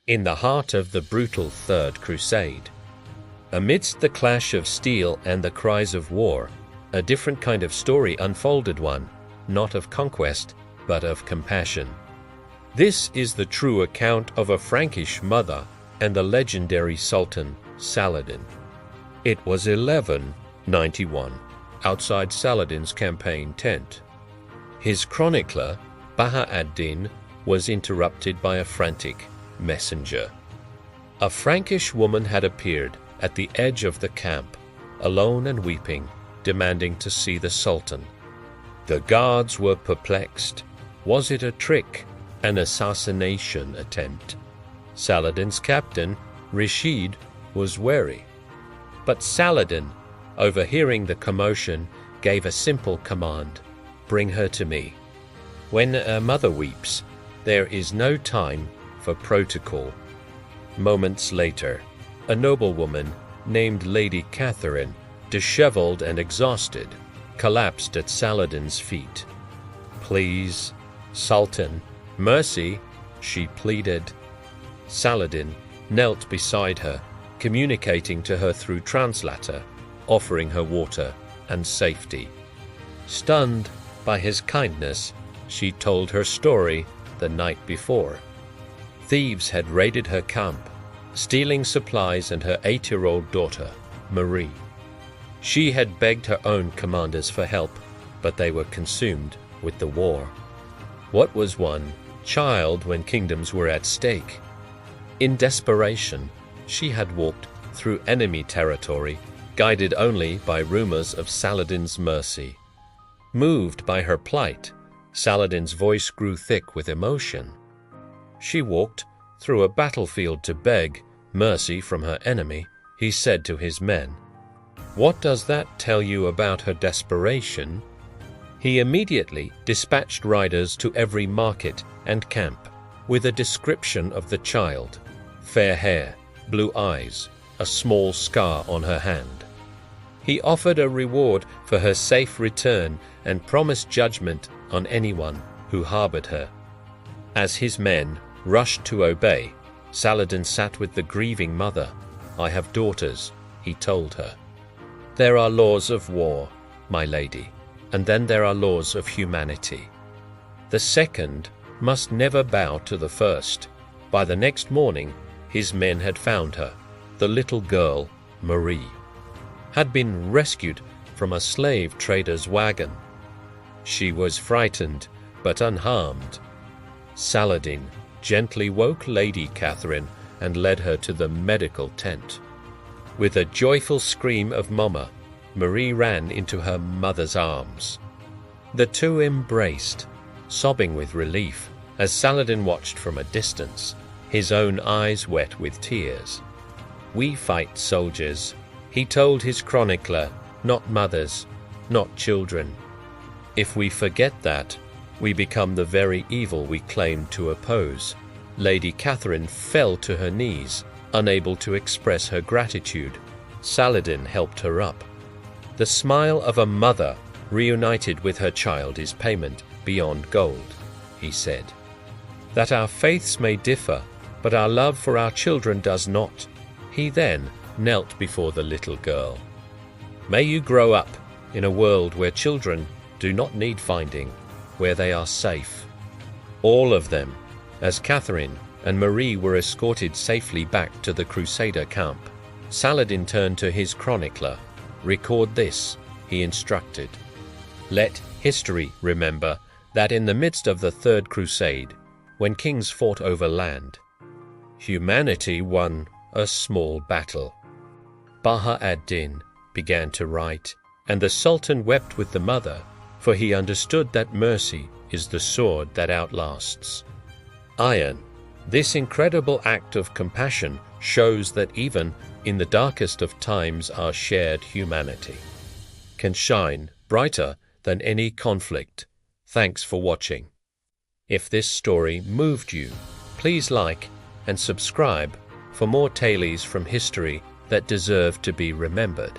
in the heart of the brutal Third Crusade. Amidst the clash of steel and the cries of war, a different kind of story unfolded, one not of conquest, but of compassion. This is the true account of a Frankish mother and the legendary Sultan Saladin. It was 1191, outside Saladin's campaign tent. His chronicler, Baha ad-Din, was interrupted by a frantic messenger. A Frankish woman had appeared at the edge of the camp, alone and weeping, demanding to see the Sultan. The guards were perplexed. Was it a trick, an assassination attempt? Saladin's captain, Rashid, was wary. But Saladin, overhearing the commotion, gave a simple command: "Bring her to me." When a mother weeps, there is no time for protocol. Moments later, a noblewoman named Lady Catherine, disheveled and exhausted, collapsed at Saladin's feet. "Please, Sultan, mercy," she pleaded. Saladin knelt beside her, communicating to her through translator, offering her water and safety. Stunned by his kindness, she told her story the night before. Thieves had raided her camp, stealing supplies and her 8-year-old daughter, Marie. She had begged her own commanders for help, but they were consumed with the war. What was one child when kingdoms were at stake? In desperation, she had walked through enemy territory, guided only by rumors of Saladin's mercy. Moved by her plight, Saladin's voice grew thick with emotion. She walked through a battlefield to beg mercy from her enemy. He said to his men, "What does that tell you about her desperation?" He immediately dispatched riders to every market and camp with a description of the child: fair hair, blue eyes, a small scar on her hand. He offered a reward for her safe return and promised judgment on anyone who harbored her. As his men rushed to obey, Saladin sat with the grieving mother. "I have daughters," he told her. "There are laws of war, my lady, and then there are laws of humanity. The second must never bow to the first." By the next morning, his men had found her. The little girl, Marie, had been rescued from a slave trader's wagon. She was frightened but unharmed. Saladin gently woke Lady Catherine and led her to the medical tent. With a joyful scream of "Mama," Marie ran into her mother's arms. The two embraced, sobbing with relief, as Saladin watched from a distance, his own eyes wet with tears. "We fight soldiers," he told his chronicler, "not mothers, not children. If we forget that, we become the very evil we claim to oppose." Lady Catherine fell to her knees, unable to express her gratitude. Saladin helped her up. "The smile of a mother reunited with her child is payment beyond gold," he said. "That our faiths may differ, but our love for our children does not." He then knelt before the little girl. "May you grow up in a world where children do not need finding, where they are safe." All of them, as Catherine and Marie were escorted safely back to the Crusader camp, Saladin turned to his chronicler. "Record this," he instructed. "Let history remember that in the midst of the Third Crusade, when kings fought over land, humanity won a small battle." Baha ad-Din began to write, and the Sultan wept with the mother, for he understood that mercy is the sword that outlasts iron. This incredible act of compassion shows that even in the darkest of times, our shared humanity can shine brighter than any conflict. Thanks for watching. If this story moved you, please like and subscribe for more tales from history that deserve to be remembered.